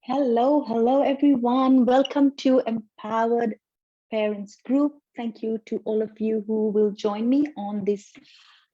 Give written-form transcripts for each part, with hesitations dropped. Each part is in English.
Hello everyone. Welcome to Empowered Parents Group. Thank you to all of you who will join me on this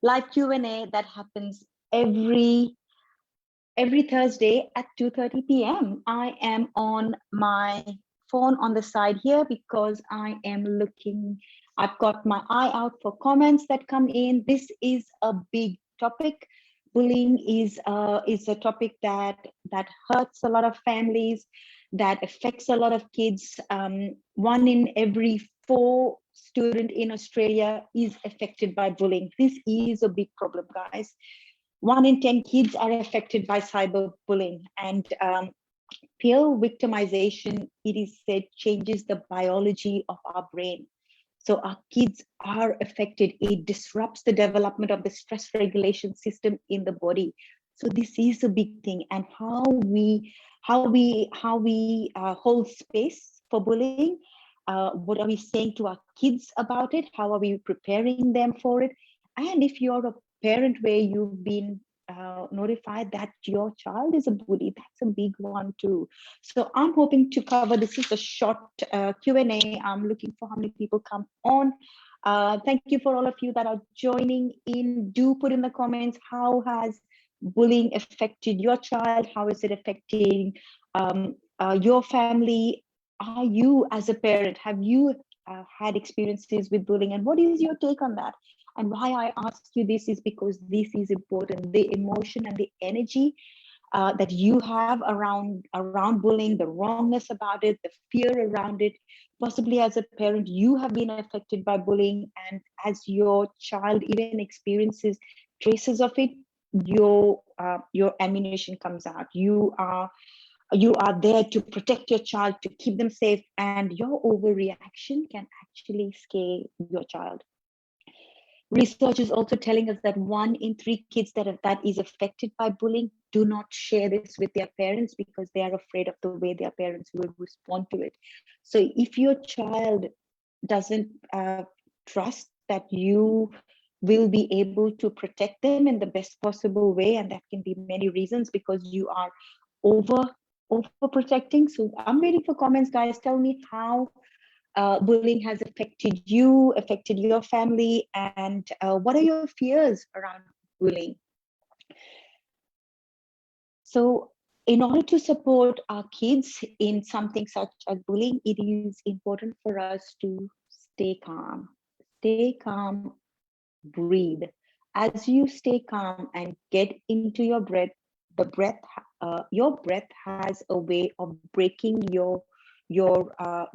live Q&A that happens every Thursday at 2:30 p.m. I am on my phone on the side here because I've got my eye out for comments that come in. This is a big topic. Bullying is a topic that hurts a lot of families, that affects a lot of kids. One in every four student in Australia is affected by bullying. This is a big problem, guys. 1 in 10 kids are affected by cyberbullying, and peer victimization, it is said, changes the biology of our brain. So our kids are affected. It disrupts the development of the stress regulation system in the body. So this is a big thing, and how we hold space for bullying. What are we saying to our kids about it? How are we preparing them for it? And if you're a parent where you've been notified that your child is a bully, that's a big one too. So I'm hoping to cover, this is a short Q&A. I'm looking for how many people come on. Thank you for all of you that are joining in. Do put in the comments, how has bullying affected your child? How is it affecting your family? Are you, as a parent, have you had experiences with bullying, and what is your take on that? And why I ask you this is because this is important. The emotion and the energy that you have around bullying, the wrongness about it, the fear around it. Possibly as a parent, you have been affected by bullying, and as your child even experiences traces of it, your ammunition comes out. You are there to protect your child, to keep them safe, and your overreaction can actually scare your child. Research is also telling us that 1 in 3 kids that is affected by bullying do not share this with their parents because they are afraid of the way their parents will respond to it. So if your child doesn't trust that you will be able to protect them in the best possible way, and that can be many reasons because you are over overprotecting. So I'm waiting for comments, guys. Tell me how bullying has affected you, affected your family, and what are your fears around bullying? So, in order to support our kids in something such as bullying, it is important for us to stay calm. Stay calm, breathe. As you stay calm and get into your breath, your breath has a way of breaking your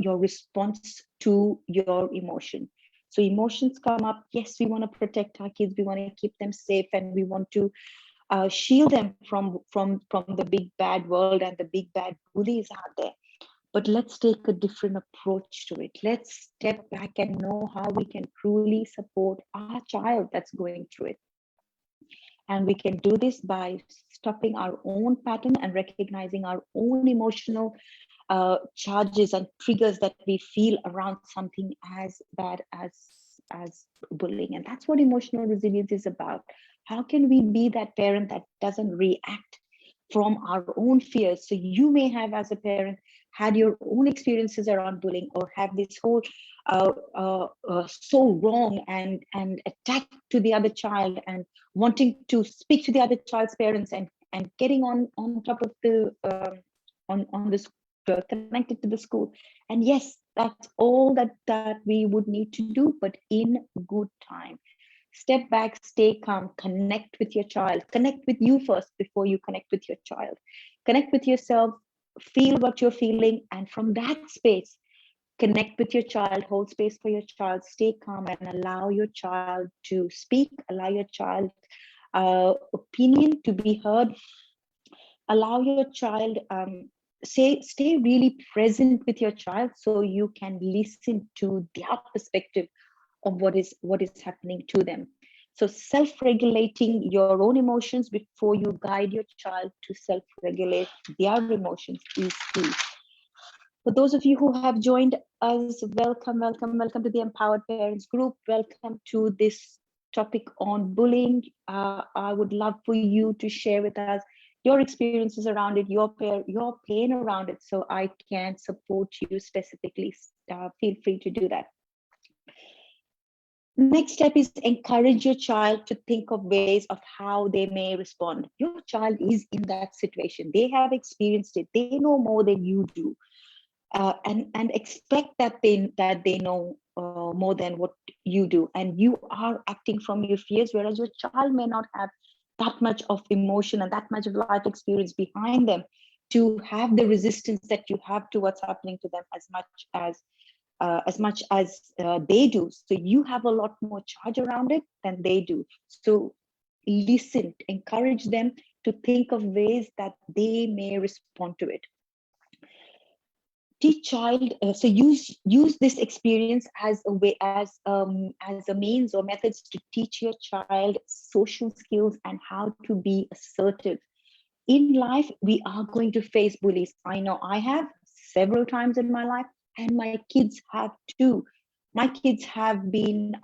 response to your emotion. So emotions come up. Yes, we want to protect our kids. We want to keep them safe, and we want to shield them from the big bad world and the big bad bullies out there. But let's take a different approach to it. Let's step back and know how we can truly support our child that's going through it. And we can do this by stopping our own pattern and recognizing our own emotional charges and triggers that we feel around something as bad as bullying. And that's what emotional resilience is about. How can we be that parent that doesn't react from our own fears? So you may have, as a parent, had your own experiences around bullying, or have this whole so wrong and attack to the other child, and wanting to speak to the other child's parents, and getting on top of the on this connected to the school. And yes, that's all that we would need to do, but in good time. Step back, stay calm, connect with your child, connect with you first before you connect with your child. Connect with yourself, feel what you're feeling, and from that space, connect with your child, hold space for your child, stay calm, and allow your child to speak, allow your child opinion to be heard, allow your child stay really present with your child so you can listen to their perspective of what is happening to them. So self-regulating your own emotions before you guide your child to self-regulate their emotions is key. For those of you who have joined us, welcome to the Empowered Parents Group. Welcome to this topic on bullying. I would love for you to share with us your experiences around it, your pain around it, so I can support you specifically. Feel free to do that. Next step is encourage your child to think of ways of how they may respond. Your child is in that situation. They have experienced it. They know more than you do. And expect that they know more than what you do. And you are acting from your fears, whereas your child may not have that much of emotion and that much of life experience behind them to have the resistance that you have to what's happening to them as much as they do. So you have a lot more charge around it than they do. So listen, encourage them to think of ways that they may respond to it. Teach child, so use this experience as a way, as a means or methods to teach your child social skills and how to be assertive. In life, we are going to face bullies. I know I have several times in my life, and my kids have too. My kids have been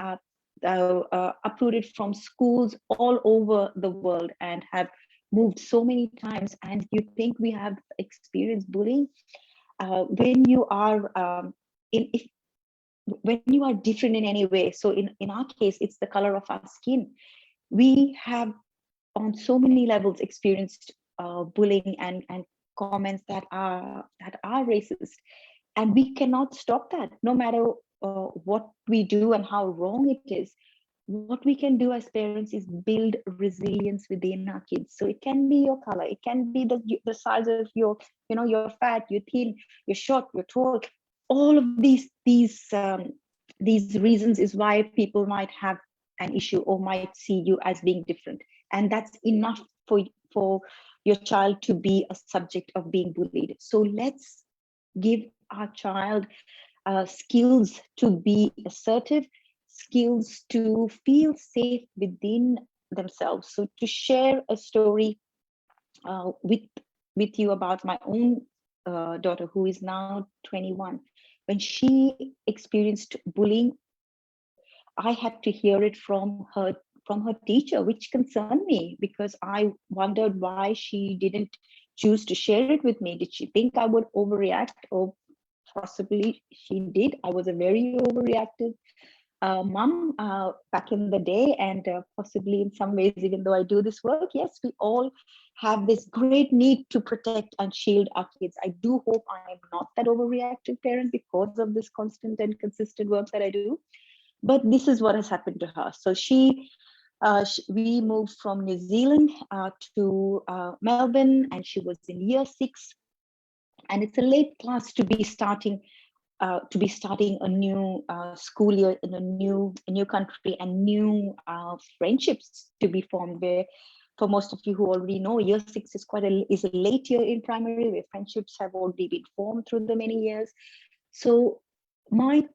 uprooted from schools all over the world and have moved so many times. And you think we have experienced bullying? When you are when you are different in any way. So in our case, it's the color of our skin. We have on so many levels experienced bullying and comments that are racist, and we cannot stop that, no matter what we do and how wrong it is. What we can do as parents is build resilience within our kids. So it can be your color, it can be the size of your, you're fat, you're thin, you're short, you're tall. All of these reasons is why people might have an issue or might see you as being different, and that's enough for your child to be a subject of being bullied. So let's give our child skills to be assertive, skills to feel safe within themselves. So to share a story with you about my own daughter, who is now 21. When she experienced bullying, I had to hear it from her teacher, which concerned me because I wondered why she didn't choose to share it with me. Did she think I would overreact? Or possibly she did. I was a very overreactive mom back in the day, and possibly in some ways, even though I do this work, yes, we all have this great need to protect and shield our kids. I do hope I am not that overreactive parent because of this constant and consistent work that I do. But this is what has happened to her. So we moved from New Zealand to Melbourne, and she was in year 6. And it's a late class to be starting a new school year in a new country, and new friendships to be formed. Where, for most of you who already know, year 6 is a late year in primary, where friendships have already been formed through the many years. So my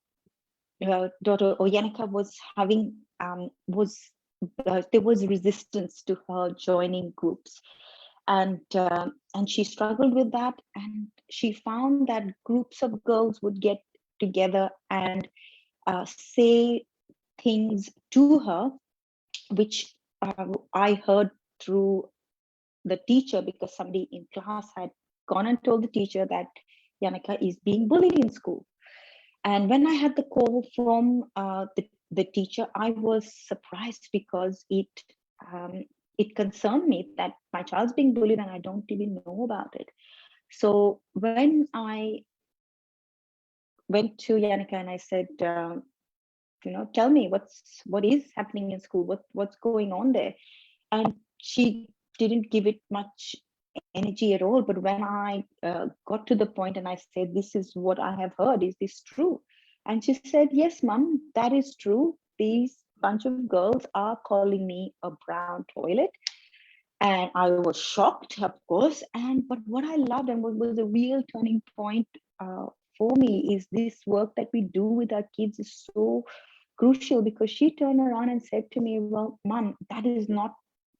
daughter Oyanika was having there was resistance to her joining groups, and she struggled with that, and she found that groups of girls would get together and say things to her, which I heard through the teacher, because somebody in class had gone and told the teacher that Yanika is being bullied in school. And when I had the call from the teacher, I was surprised because it concerned me that my child's being bullied and I don't even know about it. So when I went to Yanika and I said, tell me what is happening in school, what's going on there, and she didn't give it much energy at all. But when I got to the point and I said, this is what I have heard, is this true? And she said, yes, mom, that is true. These bunch of girls are calling me a brown toilet. And I was shocked, of course. But what I loved and what was a real turning point for me is this work that we do with our kids is so crucial, because she turned around and said to me, well, mom, that is not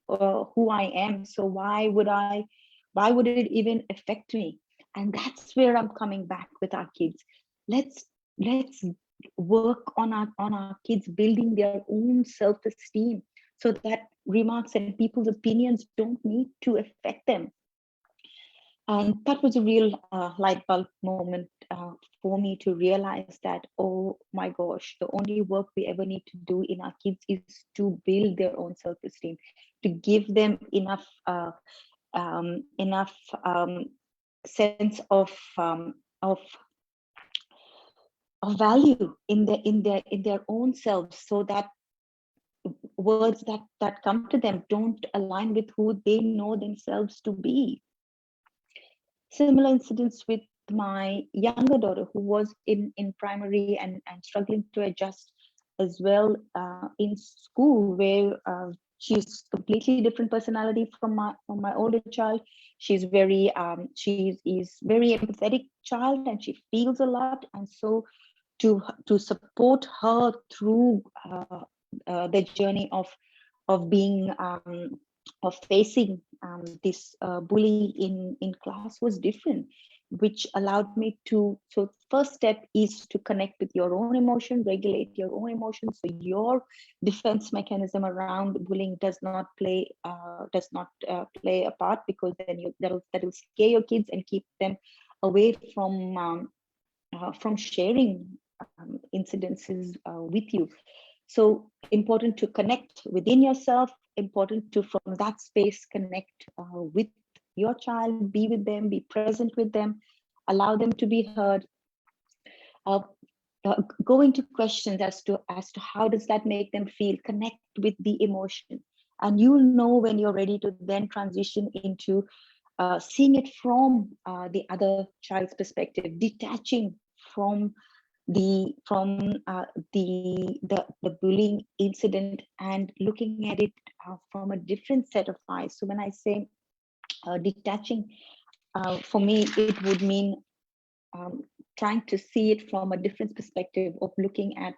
who I am. So why would it even affect me? And that's where I'm coming back with our kids. Let's work on our kids building their own self-esteem, so that remarks and people's opinions don't need to affect them. And that was a real light bulb moment for me to realize that, oh my gosh, the only work we ever need to do in our kids is to build their own self-esteem, to give them enough sense of value in their own selves, so that words that come to them don't align with who they know themselves to be. Similar incidents with my younger daughter, who was in primary and struggling to adjust as well in school, where she's completely different personality from my older child. She's she is very empathetic child, and she feels a lot, and so to support her through the journey of being of facing this bully in class was different, which allowed me to. So first step is to connect with your own emotion, regulate your own emotions, so your defense mechanism around bullying does not play a part, because then that'll scare your kids and keep them away from sharing incidences with you. So important to connect within yourself, important to from that space connect with your child, be with them, be present with them, allow them to be heard. uh, go into questions as to how does that make them feel, connect with the emotion, and you'll know when you're ready to then transition into seeing it from the other child's perspective, detaching from the bullying incident and looking at it from a different set of eyes. So when I say detaching, for me it would mean trying to see it from a different perspective of looking at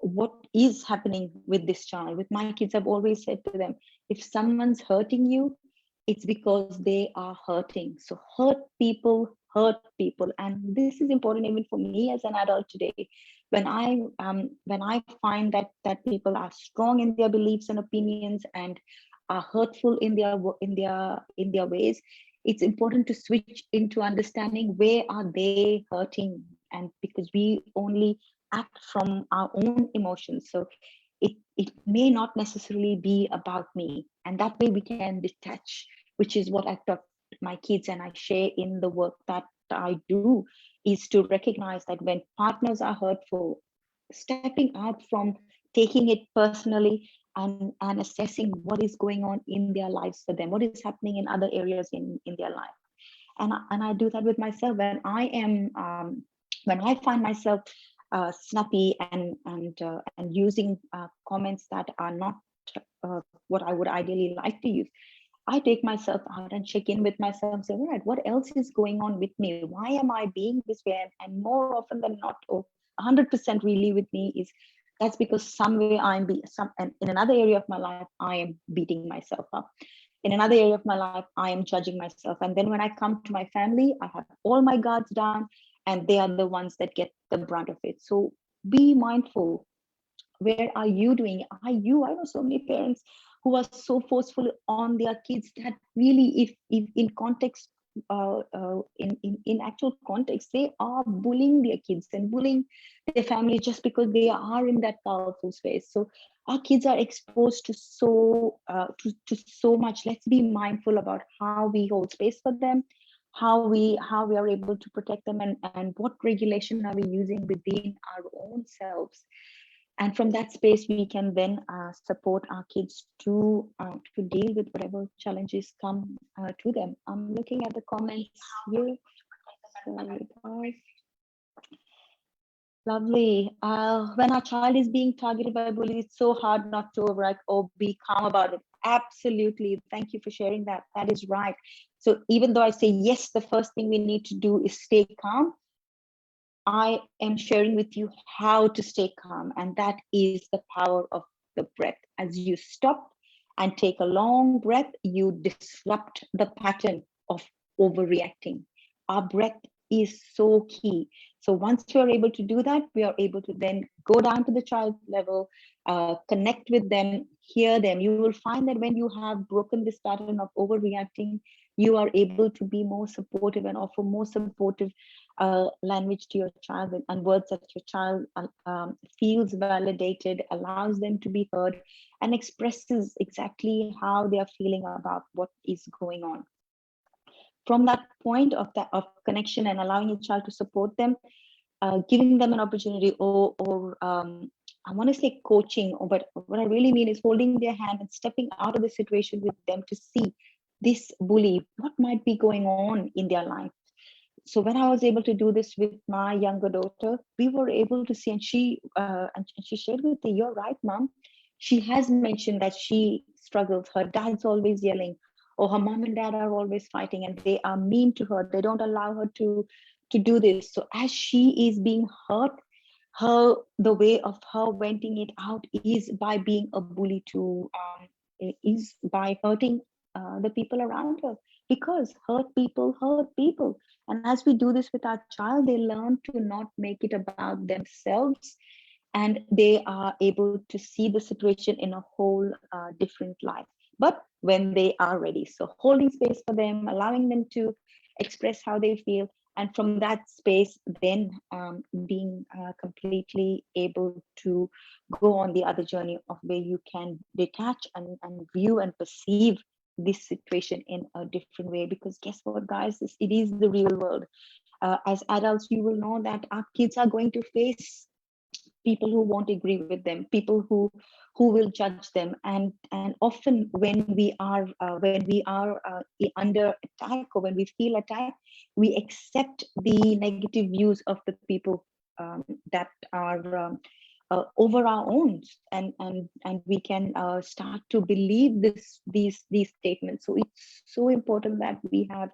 what is happening with this child. With my kids, I've always said to them, if someone's hurting you, it's because they are hurting. So hurt people, and this is important even for me as an adult today. When I find that people are strong in their beliefs and opinions and are hurtful in their ways, it's important to switch into understanding where are they hurting, and because we only act from our own emotions, so it may not necessarily be about me, and that way we can detach, which is what I taught my kids and I share in the work that I do, is to recognize that when partners are hurtful, stepping out from taking it personally and assessing what is going on in their lives for them, what is happening in other areas in their life. And I do that with myself when I find myself snappy and using comments that are not what I would ideally like to use. I take myself out and check in with myself and say, all right, what else is going on with me? Why am I being this way? And more often than not, or 100% really with me, is that's because somewhere in another area of my life, I am beating myself up. In another area of my life, I am judging myself. And then when I come to my family, I have all my guards down, and they are the ones that get the brunt of it. So be mindful. Where are you doing? I know so many parents who are so forceful on their kids that really, if in context, in actual context, they are bullying their kids and bullying their family just because they are in that powerful space. So our kids are exposed to so much. Let's be mindful about how we hold space for them, how we are able to protect them, and what regulation are we using within our own selves. And from that space, we can then support our kids to deal with whatever challenges come to them. I'm looking at the comments here. Sorry, guys. Lovely. When our child is being targeted by bullies, it's so hard not to overreact or be calm about it. Absolutely. Thank you for sharing that. That is right. So even though I say, yes, the first thing we need to do is stay calm, I am sharing with you how to stay calm, and that is the power of the breath. As you stop and take a long breath, you disrupt the pattern of overreacting. Our breath is so key. So once you are able to do that, we are able to then go down to the child level, connect with them, hear them. You will find that when you have broken this pattern of overreacting, you are able to be more supportive and offer more supportive language to your child, and words that your child feels validated, allows them to be heard, and expresses exactly how they are feeling about what is going on. From that point of connection and allowing your child to support them, giving them an opportunity, or I want to say coaching, but what I really mean is holding their hand and stepping out of the situation with them to see this bully, what might be going on in their life. So when I was able to do this with my younger daughter, we were able to see, and she shared with me, "You're right, mom. She has mentioned that she struggles. Her dad's always yelling, or her mom and dad are always fighting, and they are mean to her. They don't allow her to do this." So as she is being hurt, the way of her venting it out is by being a bully is by hurting the people around her, because hurt people. And as we do this with our child, they learn to not make it about themselves, and they are able to see the situation in a whole different light, but when they are ready. So holding space for them, allowing them to express how they feel, and from that space then being completely able to go on the other journey of where you can detach and view and perceive this situation in a different way. Because guess what, guys, it is the real world. As adults, you will know that our kids are going to face people who won't agree with them, people who will judge them, and often when we are under attack, or when we feel attacked, we accept the negative views of the people that are over our own, and we can start to believe these statements. So it's so important that we have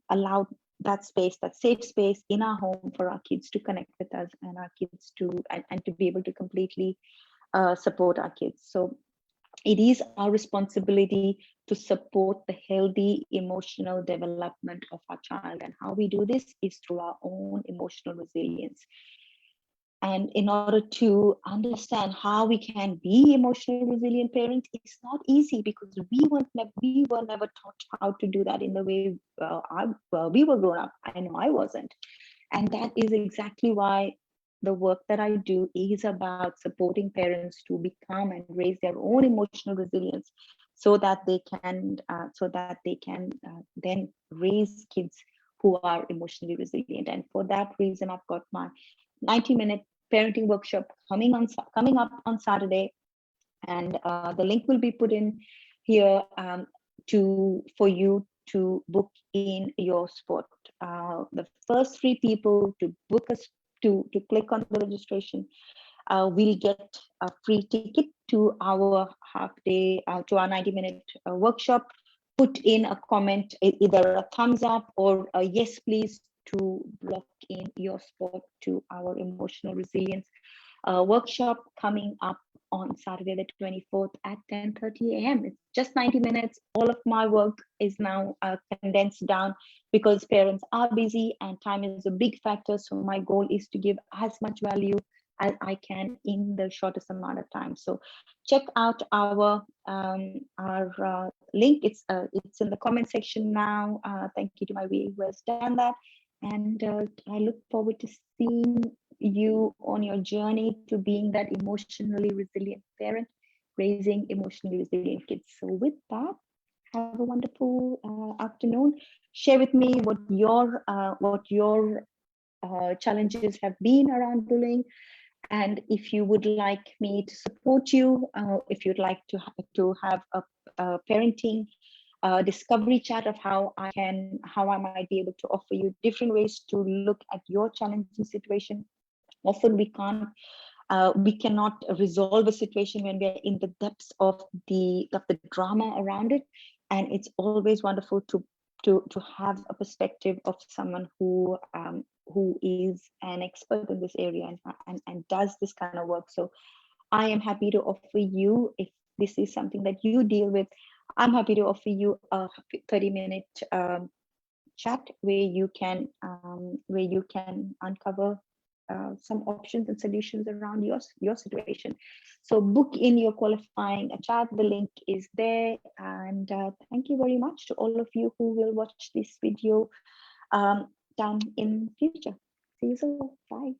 allowed that space, that safe space in our home for our kids to connect with us, and our kids and to be able to completely support our kids. So it is our responsibility to support the healthy emotional development of our child. And how we do this is through our own emotional resilience. And in order to understand how we can be emotionally resilient parents, it's not easy, because we were never taught how to do that in the way we were grown up. I know I wasn't. And that is exactly why the work that I do is about supporting parents to become and raise their own emotional resilience, so that they can then raise kids who are emotionally resilient. And for that reason, I've got my 90-minute parenting workshop coming up on Saturday, and the link will be put in here for you to book in your spot. The first 3 people to book us to click on the registration will get a free ticket to our to our 90-minute workshop. Put in a comment, either a thumbs up or a yes please, to block in your spot to our emotional resilience workshop coming up on Saturday the 24th at 10:30 a.m. It's just 90 minutes. All of my work is now condensed down, because parents are busy and time is a big factor. So my goal is to give as much value as I can in the shortest amount of time. So check out our link. It's in the comment section now. Thank you to my VA who has done that, and I look forward to seeing you on your journey to being that emotionally resilient parent, raising emotionally resilient kids. So with that, have a wonderful afternoon. Share with me what your challenges have been around bullying, and if you would like me to support you, if you'd like to have a parenting discovery chat of how I might be able to offer you different ways to look at your challenging situation. Often we cannot resolve a situation when we're in the depths of the drama around it, and it's always wonderful to have a perspective of someone who is an expert in this area and does this kind of work. So I am happy to offer you, if this is something that you deal with, I'm happy to offer you a 30-minute chat where you can uncover some options and solutions around your situation. So book in your qualifying chat. The link is there. And thank you very much to all of you who will watch this video down in future. See you soon. Bye.